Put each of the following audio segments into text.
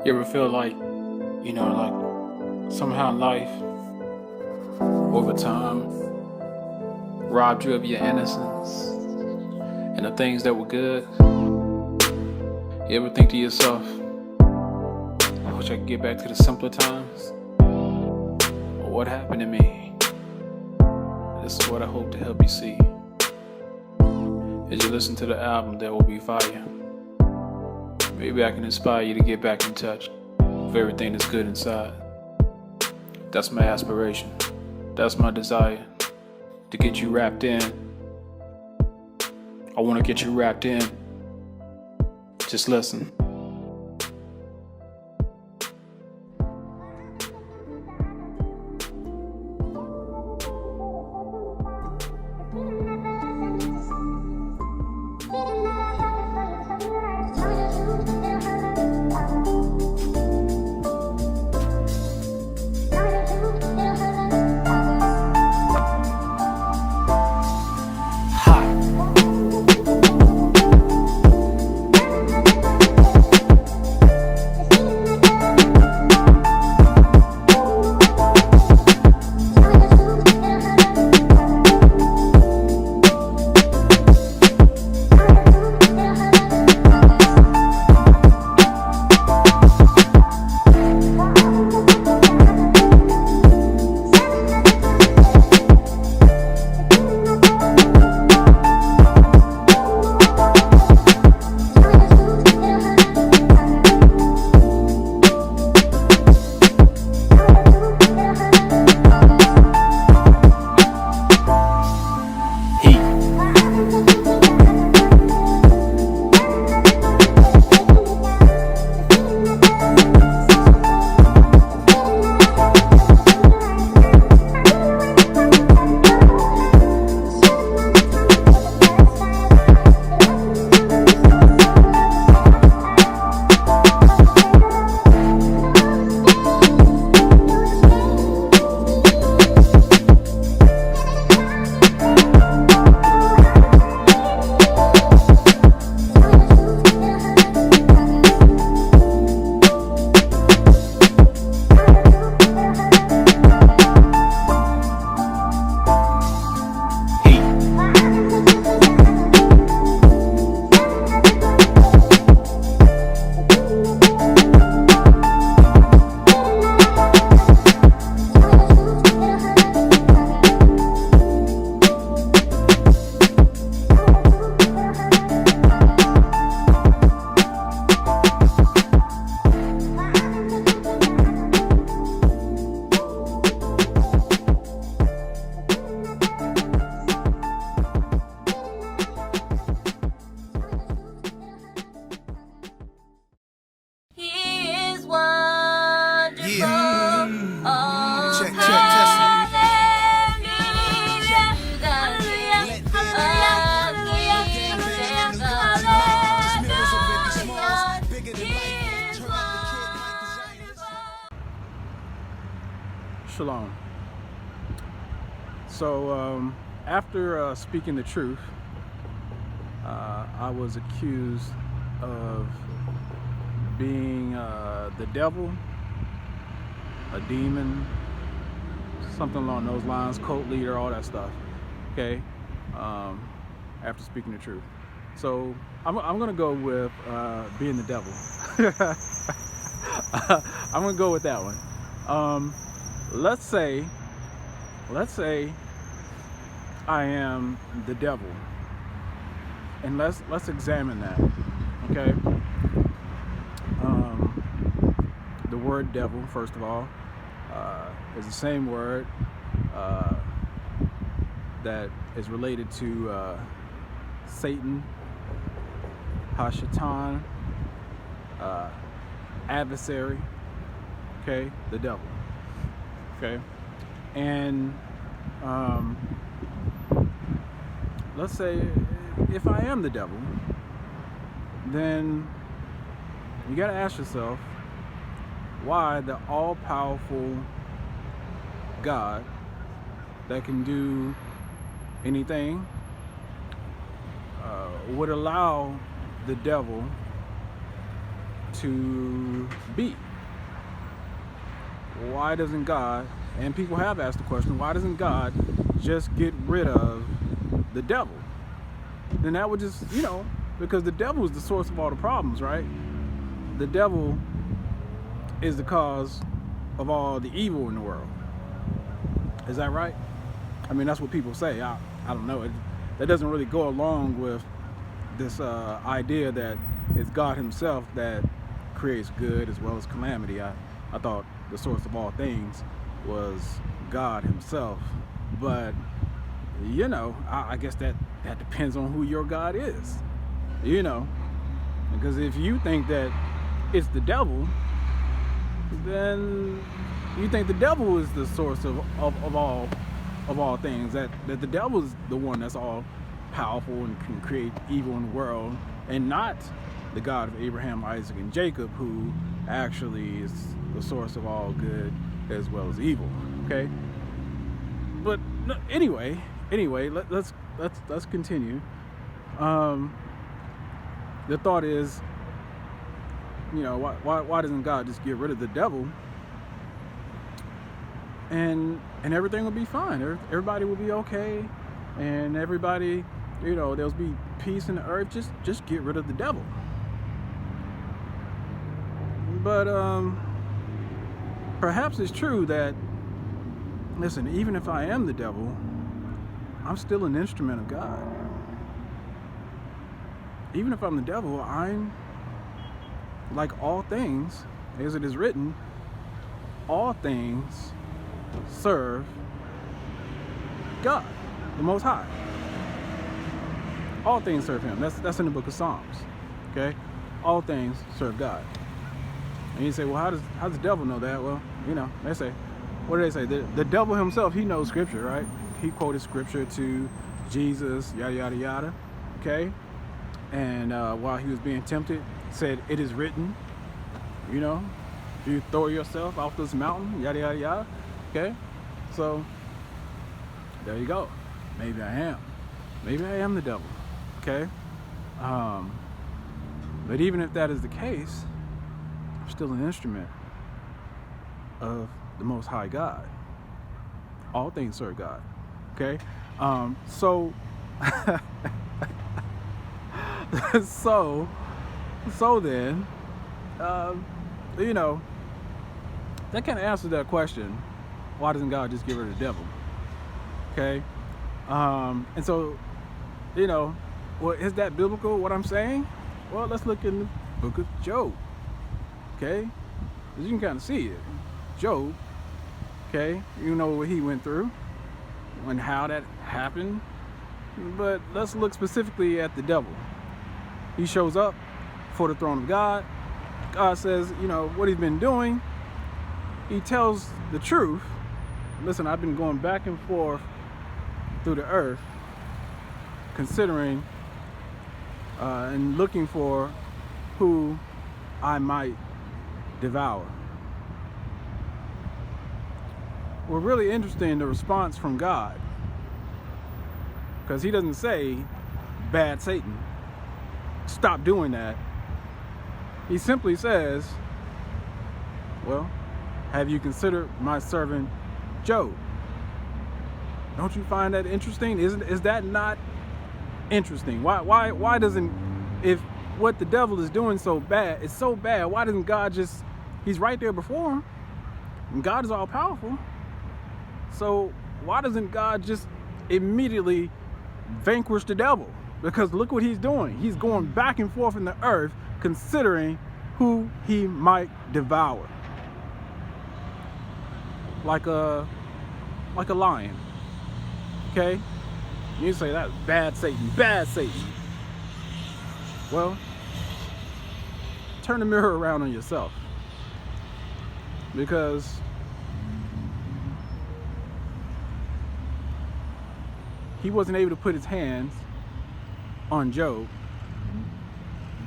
You ever feel like, somehow life, over time, robbed you of your innocence and the things that were good? You ever think to yourself, I wish I could get back to the simpler times? Or what happened to me? This is what I hope to help you see. As you listen to the album, There Will Be Fire. Maybe I can inspire you to get back in touch with everything that's good inside. That's my aspiration. That's my desire. To get you wrapped in. I want to get you wrapped in. Just listen. Shalom. So after speaking the truth, I was accused of being the devil, a demon, something along those lines, cult leader, all that stuff. Okay. After speaking the truth, so I'm gonna go with being the devil. I'm gonna go with that one. Let's say I am the devil, and let's examine that. Okay. The word devil, first of all, is the same word that is related to Satan, Hashatan, adversary. Okay, the devil. Okay, and let's say if I am the devil, then you got to ask yourself, why the all-powerful God that can do anything would allow the devil to be? Why doesn't God, and people have asked the question, why doesn't God just get rid of the devil? Then that would just, because the devil is the source of all the problems, right? The devil is the cause of all the evil in the world. Is that right? I mean, that's what people say. I don't know. That doesn't really go along with this idea that it's God himself that creates good as well as calamity. I thought the source of all things was God himself. But, I guess that depends on who your God is. Because if you think that it's the devil, then you think the devil is the source of all things, that the devil is the one that's all powerful and can create evil in the world, and not the God of Abraham, Isaac, and Jacob, who actually is the source of all good as well as evil. Okay, but anyway, let's continue. The thought is, why doesn't God just get rid of the devil, and everything will be fine? Everybody will be okay, and everybody, there'll be peace in the earth. Just get rid of the devil. But perhaps it's true that, listen, even if I am the devil, I'm still an instrument of God. Even if I'm the devil, I'm, like all things, as it is written, all things serve God, the Most High. All things serve him. That's in the book of Psalms. Okay? All things serve God. And you say, well, how does the devil know that? Well, they say, what do they say? The devil himself, he knows scripture, right? He quoted scripture to Jesus, yada, yada, yada. Okay? And while he was being tempted, he said, it is written, if you throw yourself off this mountain, yada, yada, yada. Okay? So, there you go. Maybe I am. Maybe I am the devil. Okay? But even if that is the case, I'm still an instrument of the Most High God. All things serve God. Okay? So then, that kind of answers that question. Why doesn't God just get rid of the devil? Okay? And so, well, is that biblical, what I'm saying? Well, let's look in the book of Job. Okay? As you can kind of see it. Job, okay? You know what he went through and how that happened. But let's look specifically at the devil. He shows up before the throne of God. God says, what he's been doing. He tells the truth. Listen, I've been going back and forth through the earth, considering and looking for who I might devour. Well, really interesting, the response from God, because he doesn't say, bad Satan, stop doing that. He simply says, well, have you considered my servant Job? Don't you find that interesting? Is that not interesting? Why doesn't, if what the devil is doing so bad, it's so bad, why doesn't God just, he's right there before him, and God is all powerful. So why doesn't God just immediately vanquish the devil? Because look what he's doing. He's going back and forth in the earth, considering who he might devour. Like a lion. Okay? You say that bad Satan, bad Satan. Well, turn the mirror around on yourself. Because he wasn't able to put his hands on Job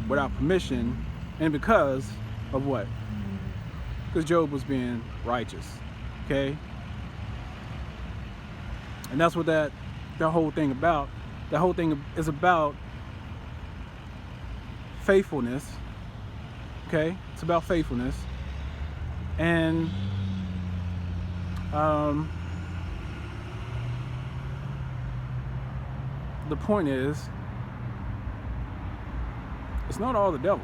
without permission, and because of what? Because Job was being righteous. Okay? And that's what that whole thing about. That whole thing is about faithfulness. Okay? It's about faithfulness. And the point is, it's not all the devil.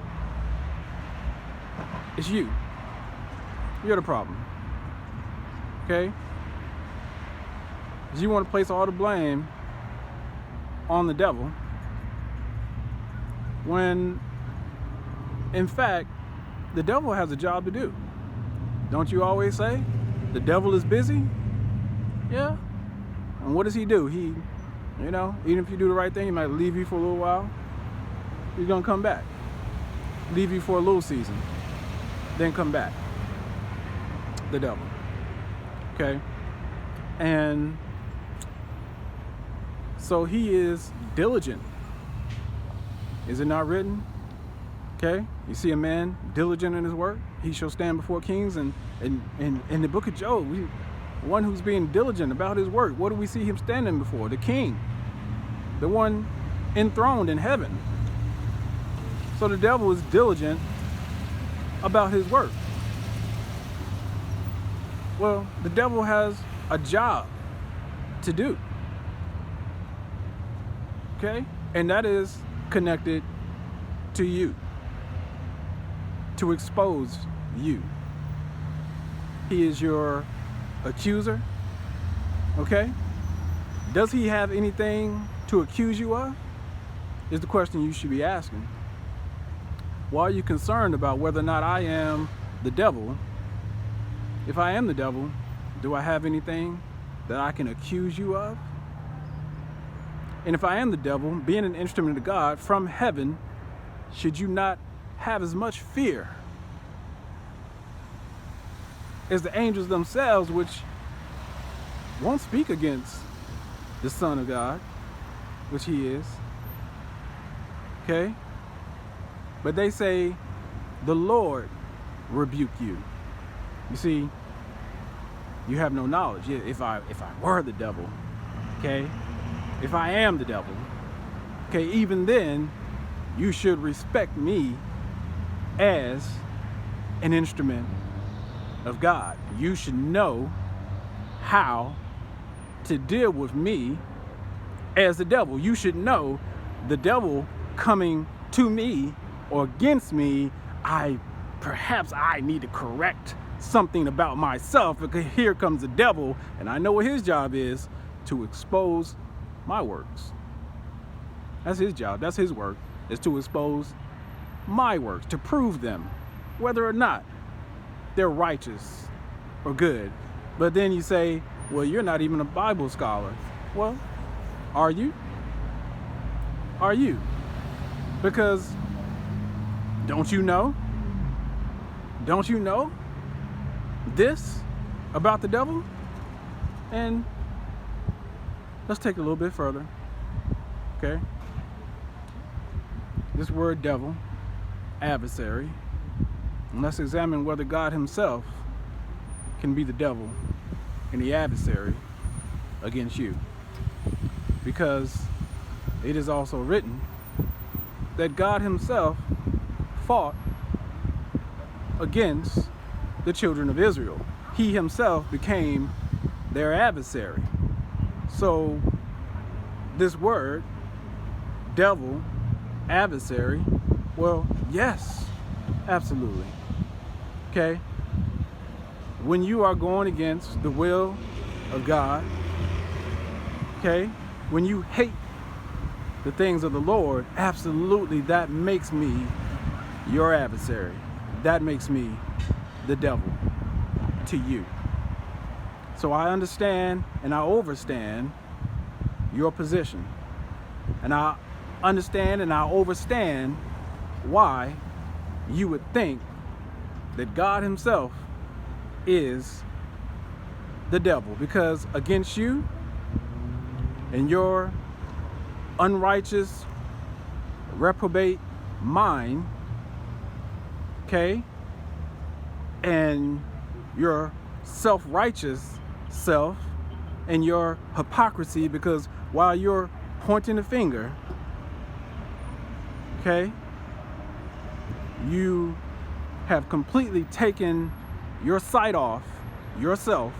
It's you. You're the problem. Okay? Because you want to place all the blame on the devil when, in fact, the devil has a job to do. Don't you always say, the devil is busy? Yeah. And what does he do? He, even if you do the right thing, he might leave you for a little while. He's going to come back. Leave you for a little season. Then come back. The devil. Okay? And so he is diligent. Is it not written? Okay? You see a man diligent in his work, he shall stand before kings. And in the book of Job, one who's being diligent about his work, what do we see him standing before? The king. The one enthroned in heaven. So the devil is diligent about his work. Well, the devil has a job to do. Okay? And that is connected to you. To expose you. He is your accuser. Okay? Does he have anything to accuse you of? Is the question you should be asking. Why are you concerned about whether or not I am the devil? If I am the devil, do I have anything that I can accuse you of? And if I am the devil, being an instrument of God from heaven, should you not have as much fear as the angels themselves, which won't speak against the Son of God, which he is? Okay? But they say, the Lord rebuke you. You see, you have no knowledge. If I were the devil, okay? If I am the devil, okay, even then, you should respect me as an instrument of God. You should know how to deal with me as the devil. You should know the devil coming to me or against me, perhaps I need to correct something about myself, because here comes the devil, and I know what his job is, to expose my works. That's his job. That's his work, is to expose my works, to prove them, whether or not they're righteous or good. But then you say, well, you're not even a Bible scholar. Well, are you? Are you? Because don't you know? Don't you know this about the devil? And let's take it a little bit further. Okay? This word devil, adversary. And let's examine whether God himself can be the devil and the adversary against you. Because it is also written that God himself fought against the children of Israel. He himself became their adversary. So this word, devil, adversary, well, yes, absolutely. Okay? When you are going against the will of God, okay, when you hate the things of the Lord, absolutely, that makes me your adversary. That makes me the devil to you. So I understand and I overstand your position. And I understand and I overstand why you would think that God himself is the devil. Because against you and your unrighteous, reprobate mind, okay, and your self-righteous self and your hypocrisy, because while you're pointing the finger, okay, you have completely taken your sight off yourself,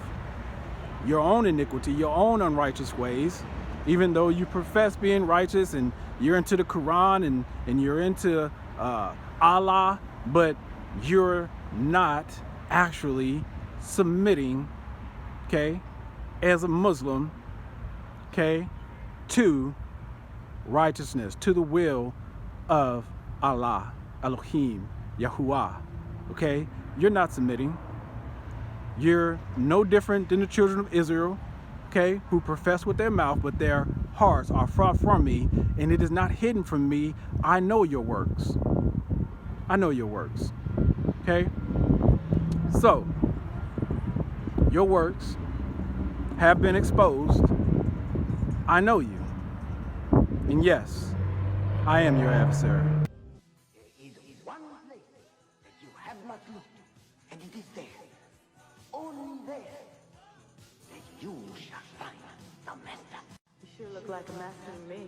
your own iniquity, your own unrighteous ways, even though you profess being righteous and you're into the Quran and you're into Allah, but you're not actually submitting, okay, as a Muslim, okay, to righteousness, to the will of Allah, Elohim, Yahuwah, okay? You're not submitting. You're no different than the children of Israel, okay, who profess with their mouth, but their hearts are far from me, and it is not hidden from me. I know your works. I know your works, okay? So, your works have been exposed. I know you. And yes, I am your adversary. There is one place that you have not looked, and it is there, only there, that you shall find the master. You sure look like a master to me.